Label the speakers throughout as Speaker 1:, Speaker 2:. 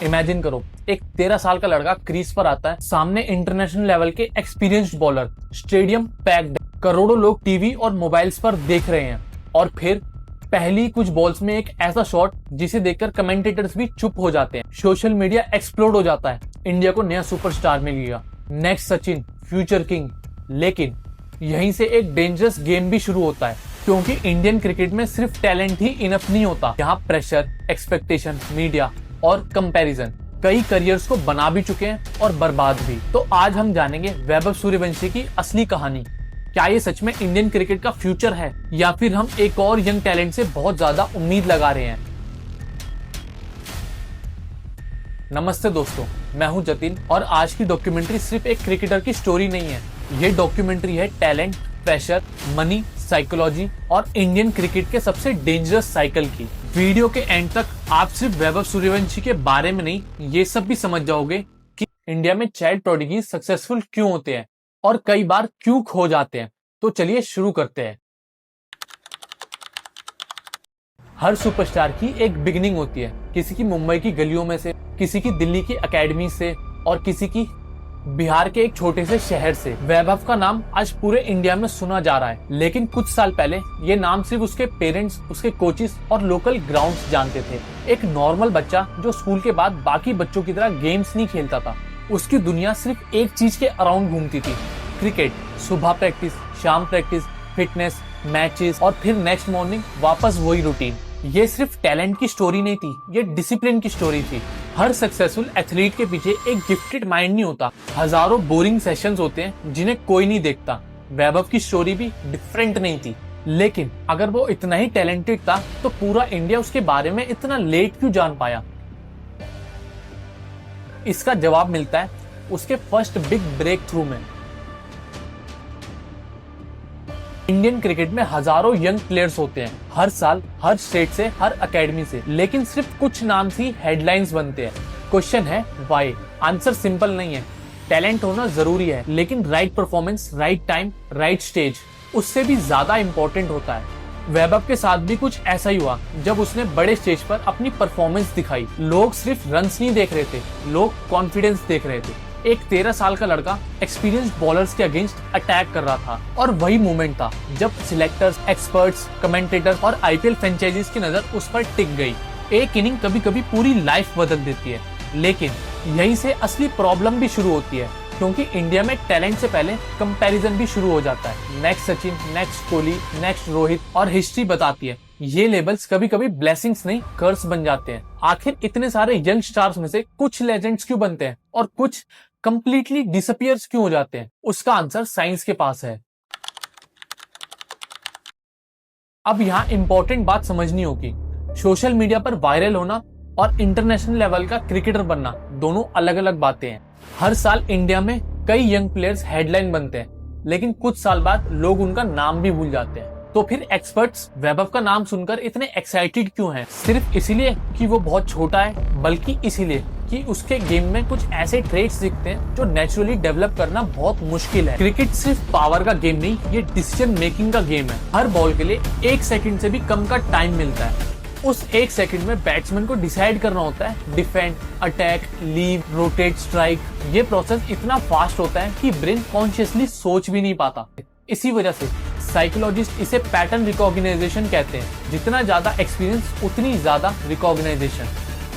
Speaker 1: Imagine करो, एक 13 साल का लड़का क्रीज पर आता है, सामने इंटरनेशनल लेवल के एक्सपीरियंस्ड बॉलर, स्टेडियम पैक्ड, करोड़ों लोग टीवी और मोबाइल्स पर देख रहे हैं, और फिर पहली कुछ बॉल्स में एक ऐसा शॉट जिसे देखकर कमेंटेटर्स भी चुप हो जाते हैं। सोशल मीडिया एक्सप्लोड हो जाता है, इंडिया को नया सुपरस्टार मिल गया, नेक्स्ट सचिन, फ्यूचर किंग। लेकिन यहीं से एक डेंजरस गेम भी शुरू होता है, क्योंकि इंडियन क्रिकेट में सिर्फ टैलेंट ही इनफ नहीं होता। यहाँ प्रेशर, एक्सपेक्टेशन, मीडिया और कंपैरिजन कई करियर्स को बना भी चुके हैं और बर्बाद भी। तो आज हम जानेंगे वैभव सूर्यवंशी की असली कहानी। क्या ये सच में इंडियन क्रिकेट का फ्यूचर है, या फिर हम एक और यंग टैलेंट से बहुत ज्यादा उम्मीद लगा रहे हैं? नमस्ते दोस्तों, मैं हूं जतिन, और आज की डॉक्यूमेंट्री सिर्फ एक क्रिकेटर की स्टोरी नहीं है। ये डॉक्यूमेंट्री है टैलेंट, प्रेशर, मनी, साइकोलॉजी और इंडियन क्रिकेट के सबसे डेंजरस साइकिल की। वीडियो के एंड तक आप सिर्फ वैभव सूर्यवंशी के बारे में नहीं, ये सब भी समझ जाओगे कि इंडिया में चाइल्ड प्रोडिजी सक्सेसफुल क्यों होते हैं और कई बार क्यों खो जाते हैं। तो चलिए शुरू करते हैं। हर सुपरस्टार की एक बिगिनिंग होती है, किसी की मुंबई की गलियों में से, किसी की दिल्ली की एकेडमी से, और किसी की बिहार के एक छोटे से शहर से। वैभव का नाम आज पूरे इंडिया में सुना जा रहा है, लेकिन कुछ साल पहले ये नाम सिर्फ उसके पेरेंट्स, उसके कोचेस और लोकल ग्राउंड्स जानते थे। एक नॉर्मल बच्चा जो स्कूल के बाद बाकी बच्चों की तरह गेम्स नहीं खेलता था। उसकी दुनिया सिर्फ एक चीज के अराउंड घूमती थी, क्रिकेट। सुबह प्रैक्टिस, शाम प्रैक्टिस, फिटनेस, मैचेस और फिर नेक्स्ट मॉर्निंग वापस वही रूटीन। ये सिर्फ टैलेंट की स्टोरी नहीं थी, ये डिसिप्लिन की स्टोरी थी। हर सक्सेसफुल एथलीट के पीछे एक गिफ्टेड माइंड नहीं होता, हजारों बोरिंग सेशंस होते हैं जिन्हें कोई नहीं देखता। वैभव की स्टोरी भी डिफरेंट नहीं थी, लेकिन अगर वो इतना ही टैलेंटेड था तो पूरा इंडिया उसके बारे में इतना लेट क्यों जान पाया? इसका जवाब मिलता है उसके फर्स्ट बिग ब्रेक थ्रू में। इंडियन क्रिकेट में हजारों यंग प्लेयर्स होते हैं, हर साल, हर स्टेट से, हर एकेडमी से, लेकिन सिर्फ कुछ नाम से हेडलाइंस बनते हैं। क्वेश्चन है व्हाई? आंसर सिंपल नहीं है। टैलेंट होना जरूरी है, लेकिन right performance, right time, right stage उससे भी ज्यादा इंपॉर्टेंट होता है। वैभव के साथ भी कुछ ऐसा ही हुआ। जब उसने बड़े स्टेज पर अपनी परफॉर्मेंस दिखाई, लोग सिर्फ रन्स नहीं देख रहे थे, लोग कॉन्फिडेंस देख रहे थे। एक 13 साल का लड़का एक्सपीरियंस्ड बॉलर्स के अगेंस्ट अटैक कर रहा था, और वही मोमेंट था जब सिलेक्टर्स, एक्सपर्ट्स, कमेंटेटर्स और आईपीएल फ्रेंचाइजीज की नजर उस पर टिक गई। एक इनिंग कभी कभी पूरी लाइफ बदल देती है, लेकिन यहीं से असली प्रॉब्लम भी शुरू होती है, क्योंकि इंडिया में टैलेंट से पहले कंपैरिजन भी शुरू हो जाता है। Next Sachin, next Kohli, next Rohit, और हिस्ट्री बताती है ये लेबल्स कभी कभी ब्लेसिंग्स नहीं, कर्स बन जाते हैं। आखिर इतने सारे यंग स्टार्स में से कुछ लेजेंड्स क्यों बनते हैं और कुछ कंप्लीटली डिसअपियर्स क्यों हो जाते हैं? उसका आंसर साइंस के पास है। अब यहाँ इंपॉर्टेंट बात समझनी होगी, सोशल मीडिया पर वायरल होना और इंटरनेशनल लेवल का क्रिकेटर बनना दोनों अलग अलग बातें हैं। हर साल इंडिया में कई यंग प्लेयर्स हेडलाइन बनते हैं, लेकिन कुछ साल बाद लोग उनका नाम भी भूल जाते हैं। तो फिर एक्सपर्ट्स वैभव का नाम सुनकर इतने एक्साइटेड क्यों हैं? सिर्फ इसीलिए कि वो बहुत छोटा है, बल्कि इसीलिए कि उसके गेम में कुछ ऐसे ट्रेड्स दिखते हैं जो नेचुरली डेवलप करना बहुत मुश्किल है। क्रिकेट सिर्फ पावर का गेम नहीं, ये डिसीजन मेकिंग का गेम है। हर बॉल के लिए 1 सेकंड से भी कम का टाइम मिलता है। उस 1 सेकंड में बैट्समैन को डिसाइड करना होता है defend, attack, leave, rotate, strike. ये प्रोसेस इतना फास्ट होता है कि ब्रेन कॉन्शियसली सोच भी नहीं पाता। इसी वजह से साइकोलॉजिस्ट इसे पैटर्न रिकॉग्नाइजेशन कहते हैं। जितना ज्यादा एक्सपीरियंस उतनी ज्यादा रिकॉग्नाइजेशन।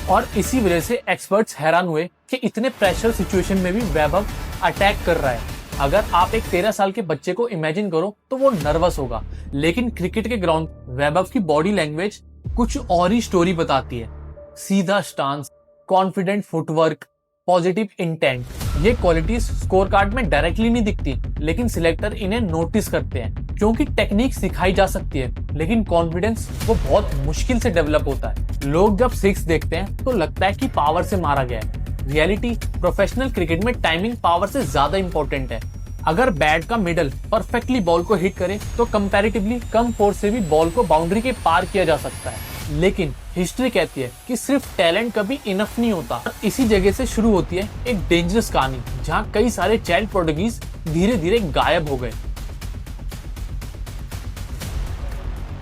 Speaker 1: और इसी वजह से एक्सपर्ट्स हैरान हुए कि इतने प्रेशर सिचुएशन में भी वैभव अटैक कर रहा है। अगर आप एक 13 साल के बच्चे को इमेजिन करो तो वो नर्वस होगा, लेकिन क्रिकेट के ग्राउंड वैभव की बॉडी लैंग्वेज कुछ और ही स्टोरी बताती है। सीधा stance, confident footwork, positive intent, ये क्वालिटीज स्कोर कार्ड में डायरेक्टली नहीं दिखती, लेकिन सिलेक्टर इन्हें नोटिस करते हैं। क्योंकि टेक्निक सिखाई जा सकती है, लेकिन कॉन्फिडेंस वो बहुत मुश्किल से डेवलप होता है। लोग जब 6 देखते हैं तो लगता है कि पावर से मारा गया है। रियलिटी, प्रोफेशनल क्रिकेट में टाइमिंग पावर से ज्यादा इंपॉर्टेंट है। अगर बैट का मिडल परफेक्टली बॉल को हिट करे तो कंपैरेटिवली कम फोर्स से भी बॉल को बाउंड्री के पार किया जा सकता है। लेकिन हिस्ट्री कहती है कि सिर्फ टैलेंट कभी इनफ नहीं होता। इसी जगह से शुरू होती है एक डेंजरस कहानी, जहाँ कई सारे चाइल्ड प्रोडिजीज धीरे धीरे गायब हो गए।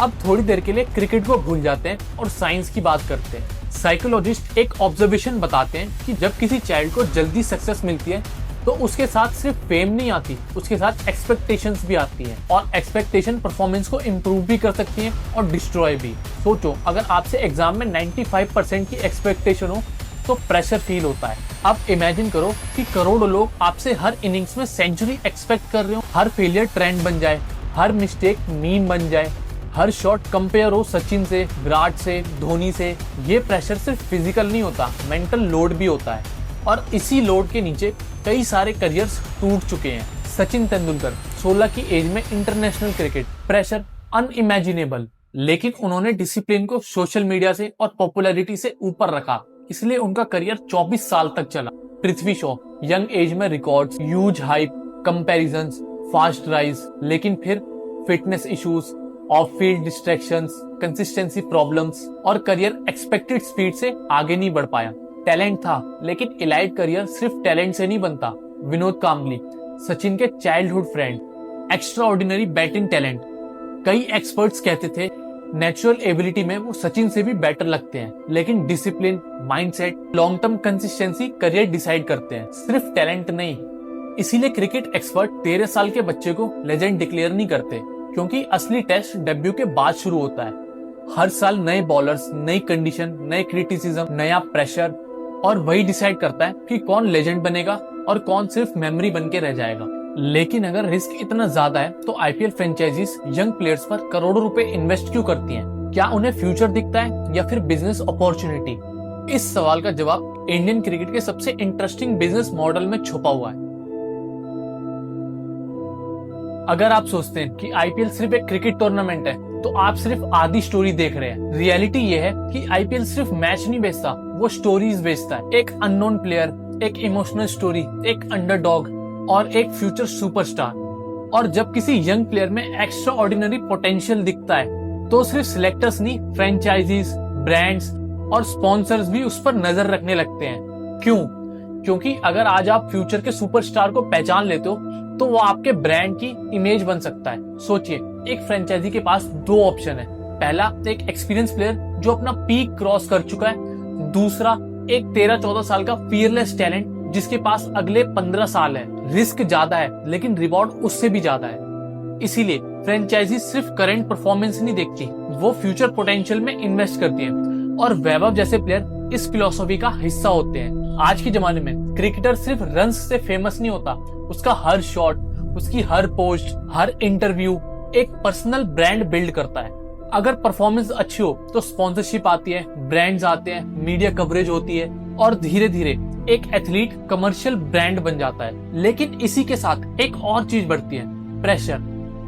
Speaker 1: अब थोड़ी देर के लिए क्रिकेट को भूल जाते हैं और साइंस की बात करते हैं। साइकोलॉजिस्ट एक ऑब्जर्वेशन बताते हैं कि जब किसी चाइल्ड को जल्दी सक्सेस मिलती है तो उसके साथ सिर्फ फेम नहीं आती, उसके साथ एक्सपेक्टेशंस भी आती हैं और एक्सपेक्टेशन परफॉर्मेंस को इम्प्रूव भी कर सकती हैं और डिस्ट्रॉय भी। सोचो, अगर आपसे एग्जाम में 95% की एक्सपेक्टेशन हो तो प्रेशर फील होता है। अब इमेजिन करो कि करोड़ों लोग आपसे हर इनिंग्स में सेंचुरी एक्सपेक्ट कर रहे हो, हर फेलियर ट्रेंड बन जाए, हर मिस्टेक मीम बन जाए, हर शॉट कंपेयर हो सचिन से, विराट से, धोनी से। ये प्रेशर सिर्फ फिजिकल नहीं होता, मेंटल लोड भी होता है और इसी लोड के नीचे कई सारे करियर्स टूट चुके हैं। सचिन तेंदुलकर 16 की एज में इंटरनेशनल क्रिकेट, प्रेशर अनइमेजिनेबल, लेकिन उन्होंने डिसिप्लिन को सोशल मीडिया से और पॉपुलैरिटी से ऊपर रखा, इसलिए उनका करियर 24 साल तक चला। पृथ्वी शॉ यंग एज में records, huge hype, comparisons, fast rise, लेकिन फिर fitness issues, of field distractions, consistency problems और करियर एक्सपेक्टेड स्पीड से आगे नहीं बढ़ पाया। टैलेंट था, लेकिन इलाइट करियर सिर्फ टैलेंट से नहीं बनता। विनोद कांबली, सचिन के childhood friend, extra ordinary batting talent. कई एक्सपर्ट्स कहते थे नेचुरल एबिलिटी में वो सचिन से भी बेटर लगते हैं, लेकिन discipline, mindset, long term consistency career decide करते हैं, सिर्फ टैलेंट नहीं। इसीलिए क्रिकेट एक्सपर्ट 13 साल के बच्चे को लेजेंड डिक्लेयर नहीं करते, क्योंकि असली टेस्ट डेब्यू के बाद शुरू होता है। हर साल नए बॉलर्स, नई कंडीशन, नए क्रिटिसिज्म, नया प्रेशर, और वही डिसाइड करता है कि कौन लेजेंड बनेगा और कौन सिर्फ मेमोरी बन के रह जाएगा। लेकिन अगर रिस्क इतना ज्यादा है तो आईपीएल फ्रेंचाइजीज यंग प्लेयर्स पर करोड़ों रुपए इन्वेस्ट क्यों करती हैं? क्या उन्हें फ्यूचर दिखता है या फिर बिजनेस अपॉर्चुनिटी? इस सवाल का जवाब इंडियन क्रिकेट के सबसे इंटरेस्टिंग बिजनेस मॉडल में छुपा हुआ है। अगर आप सोचते हैं कि आईपीएल सिर्फ एक क्रिकेट टूर्नामेंट है तो आप सिर्फ आधी स्टोरी देख रहे हैं। रियलिटी ये है कि आईपीएल सिर्फ मैच नहीं बेचता, वो स्टोरीज बेचता है। एक अननोन प्लेयर, एक इमोशनल स्टोरी, एक अंडरडॉग और एक फ्यूचर सुपरस्टार। और जब किसी यंग प्लेयर में एक्स्ट्रा ऑर्डिनरी पोटेंशियल दिखता है तो सिर्फ सिलेक्टर्स नहीं, फ्रेंचाइजीज, ब्रांड्स और स्पॉन्सर्स भी उस पर नजर रखने लगते हैं। क्यों? क्योंकि अगर आज आप फ्यूचर के सुपरस्टार को पहचान लेते हो तो वो आपके ब्रांड की इमेज बन सकता है। सोचिए, एक फ्रेंचाइजी के पास दो ऑप्शन है। पहला, एक एक्सपीरियंस प्लेयर जो अपना पीक क्रॉस कर चुका है। दूसरा, एक 13-14 साल का फियरलेस टैलेंट जिसके पास अगले 15 साल है। रिस्क ज्यादा है लेकिन रिवॉर्ड उससे भी ज्यादा है। इसीलिए फ्रेंचाइजी सिर्फ करंट परफॉर्मेंस नहीं देखती, वो फ्यूचर पोटेंशियल में इन्वेस्ट करती है। और वैभव जैसे प्लेयर इस फिलॉसफी का हिस्सा होते हैं। आज के जमाने में क्रिकेटर सिर्फ रन्स से फेमस नहीं होता, उसका हर शॉट, उसकी हर पोस्ट, हर इंटरव्यू एक पर्सनल ब्रांड बिल्ड करता है। अगर परफॉर्मेंस अच्छी हो तो स्पॉन्सरशिप आती है, ब्रांड्स आते हैं, मीडिया कवरेज होती है और धीरे धीरे एक एथलीट कमर्शियल ब्रांड बन जाता है। लेकिन इसी के साथ एक और चीज बढ़ती है, प्रेशर।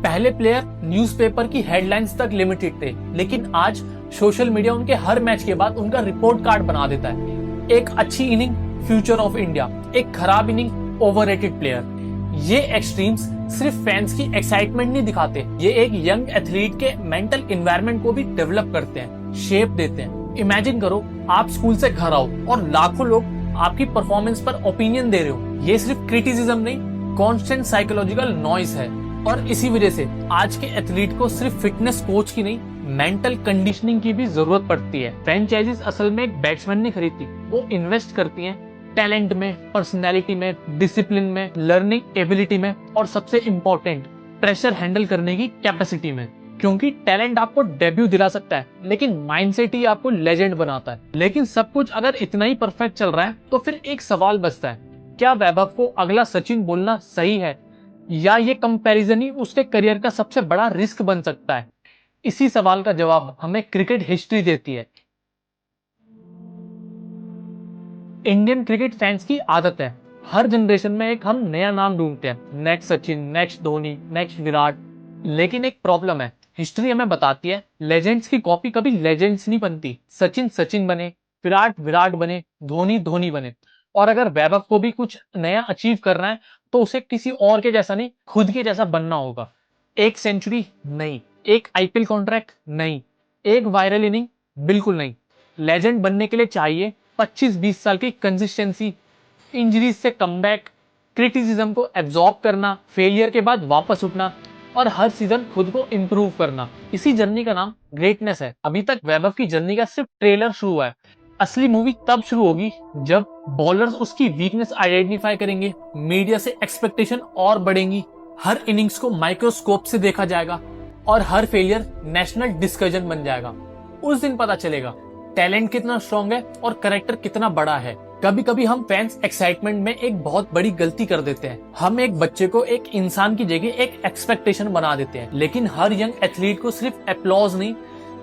Speaker 1: पहले प्लेयर न्यूज़पेपर की हेडलाइंस तक लिमिटेड थे, लेकिन आज सोशल मीडिया उनके हर मैच के बाद उनका रिपोर्ट कार्ड बना देता है। एक अच्छी इनिंग, फ्यूचर ऑफ इंडिया, एक खराब इनिंग, ओवररेटेड प्लेयर। ये एक्सट्रीम्स सिर्फ फैंस की एक्साइटमेंट नहीं दिखाते, ये एक यंग एथलीट के मेंटल एनवायरनमेंट को भी डेवलप करते हैं, शेप देते हैं। इमेजिन करो, आप स्कूल से घर आओ और लाखों लोग आपकी परफॉर्मेंस पर ओपिनियन दे रहे हो। ये सिर्फ क्रिटिसिज्म नहीं, कॉन्स्टेंट साइकोलॉजिकल नॉइस है। और इसी वजह से आज के एथलीट को सिर्फ फिटनेस कोच की नहीं, मेंटल कंडीशनिंग की भी जरूरत पड़ती है। फ्रेंचाइजीज असल में एक बैट्समैन नहीं खरीदती, वो इन्वेस्ट करती हैं टैलेंट में, पर्सनैलिटी में, डिसिप्लिन में, लर्निंग एबिलिटी में और सबसे इम्पोर्टेंट, प्रेशर हैंडल करने की कैपेसिटी में। क्योंकि टैलेंट आपको डेब्यू दिला सकता है, लेकिन माइंडसेट ही आपको लेजेंड बनाता है। लेकिन सब कुछ अगर इतना ही परफेक्ट चल रहा है तो फिर एक सवाल बचता है, क्या वैभव को अगला सचिन बोलना सही है, या ये कंपैरिजन ही उसके करियर का सबसे बड़ा रिस्क बन सकता है? इसी सवाल का जवाब हमें क्रिकेट हिस्ट्री देती है। इंडियन क्रिकेट फैंस की आदत है, हर जनरेशन में एक हम नया नाम ढूंढते हैं, next Sachin, next Dhoni, next Virat. लेकिन एक प्रॉब्लम है, हिस्ट्री हमें बताती है लेजेंड्स की कॉपी कभी लेजेंड्स नहीं बनती। सचिन सचिन बने, विराट विराट बने, धोनी धोनी बने। और अगर वैभव को भी कुछ नया अचीव करना है तो उसे किसी और के जैसा नहीं, खुद के जैसा बनना होगा। एक सेंचुरी नहीं, एक आईपीएल कॉन्ट्रैक्ट नहीं, एक वायरल इनिंग बिल्कुल नहीं। लेजेंड बनने के लिए चाहिए 25-20 साल की कंसिस्टेंसी, इंजरीज से कमबैक, क्रिटिसिज्म को एब्जॉर्ब करना, फेलियर के बाद वापस उठना और हर सीजन खुद को इम्प्रूव करना। इसी जर्नी का नाम ग्रेटनेस है। अभी तक वैभव की जर्नी का सिर्फ ट्रेलर शुरू हुआ है, असली मूवी तब शुरू होगी जब बॉलर्स उसकी वीकनेस आइडेंटिफाई करेंगे, मीडिया से एक्सपेक्टेशन और बढ़ेंगी, हर इनिंग्स को माइक्रोस्कोप से देखा जाएगा और हर फेलियर नेशनल डिस्कशन बन जाएगा। उस दिन पता चलेगा टैलेंट कितना स्ट्रांग है और कैरेक्टर कितना बड़ा है। कभी कभी हम फैंस एक्साइटमेंट में एक बहुत बड़ी गलती कर देते हैं। हम एक बच्चे को एक इंसान की जगह एक एक्सपेक्टेशन बना देते हैं। लेकिन हर यंग एथलीट को सिर्फ अप्लॉज नहीं,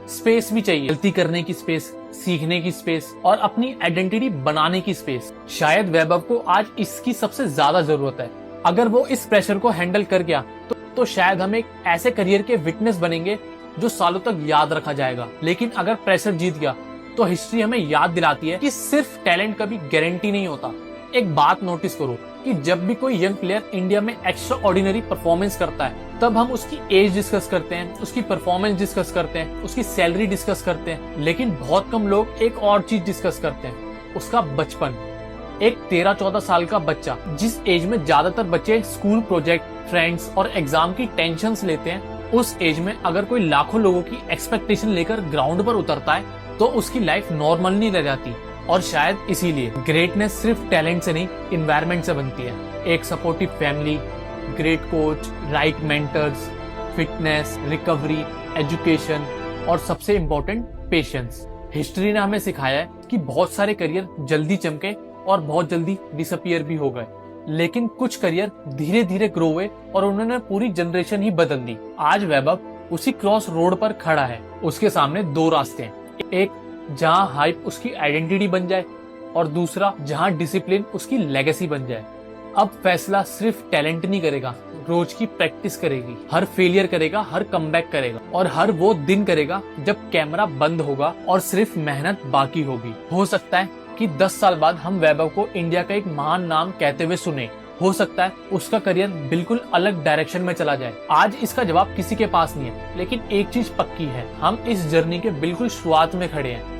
Speaker 1: स्पेस भी चाहिए। गलती करने की स्पेस, सीखने की स्पेस और अपनी आइडेंटिटी बनाने की स्पेस। शायद वैभव को आज इसकी सबसे ज्यादा जरूरत है। अगर वो इस प्रेशर को हैंडल कर गया तो शायद हम एक ऐसे करियर के विटनेस बनेंगे जो सालों तक याद रखा जाएगा। लेकिन अगर प्रेशर जीत गया तो हिस्ट्री हमें याद दिलाती है कि सिर्फ टैलेंट कभी गारंटी नहीं होता। एक बात नोटिस करो कि जब भी कोई यंग प्लेयर इंडिया में एक्स्ट्रा ऑर्डिनरी परफॉर्मेंस करता है, तब हम उसकी एज डिस्कस करते हैं, उसकी परफॉर्मेंस डिस्कस करते हैं, उसकी सैलरी डिस्कस करते हैं। लेकिन बहुत कम लोग एक और चीज डिस्कस करते हैं, उसका बचपन। एक 13-14 साल का बच्चा, जिस एज में ज्यादातर बच्चे स्कूल प्रोजेक्ट, फ्रेंड्स और एग्जाम की टेंशन्स लेते हैं, उस एज में अगर कोई लाखों लोगों की एक्सपेक्टेशन लेकर ग्राउंड पर उतरता है तो उसकी लाइफ नॉर्मल नहीं रह जाती। और शायद इसीलिए ग्रेटनेस सिर्फ टैलेंट से नहीं, इन्वायरमेंट से बनती है। एक supportive family, great coach, right mentors, fitness, recovery, education और सबसे इम्पोर्टेंट पेशेंस। हिस्ट्री ने हमें सिखाया है कि बहुत सारे करियर जल्दी चमके और बहुत जल्दी डिसअपियर भी हो गए, लेकिन कुछ करियर धीरे धीरे ग्रो हुए और उन्होंने पूरी जनरेशन ही बदल दी। आज वैभव उसी क्रॉस रोड पर खड़ा है। उसके सामने दो रास्ते हैं, एक जहां हाइप उसकी आइडेंटिटी बन जाए और दूसरा जहां डिसिप्लिन उसकी लेगेसी बन जाए। अब फैसला सिर्फ टैलेंट नहीं करेगा, रोज की प्रैक्टिस करेगी, हर फेलियर करेगा, हर कमबैक करेगा और हर वो दिन करेगा जब कैमरा बंद होगा और सिर्फ मेहनत बाकी होगी। हो सकता है कि 10 साल बाद हम वैभव को इंडिया का एक महान नाम कहते हुए सुने। हो सकता है उसका करियर बिल्कुल अलग डायरेक्शन में चला जाए। आज इसका जवाब किसी के पास नहीं है, लेकिन एक चीज पक्की है, हम इस जर्नी के बिल्कुल शुरुआत में खड़े हैं।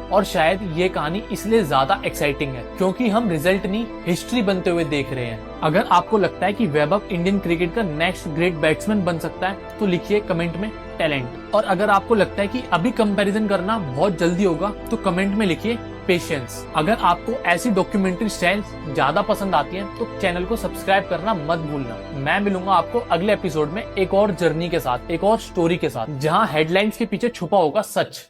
Speaker 1: और शायद ये कहानी इसलिए ज्यादा एक्साइटिंग है क्योंकि हम रिजल्ट नहीं, हिस्ट्री बनते हुए देख रहे हैं। अगर आपको लगता है कि वैभव इंडियन क्रिकेट का नेक्स्ट ग्रेट बैट्समैन बन सकता है तो लिखिए कमेंट में टैलेंट। और अगर आपको लगता है कि अभी कंपैरिजन करना बहुत जल्दी होगा तो कमेंट में लिखिए पेशेंस। अगर आपको ऐसी डॉक्यूमेंट्री स्टाइल्स ज्यादा पसंद आती हैं तो चैनल को सब्सक्राइब करना मत भूलना। मैं मिलूंगा आपको अगले एपिसोड में एक और जर्नी के साथ, एक और स्टोरी के साथ, जहां हेडलाइंस के पीछे छुपा होगा सच।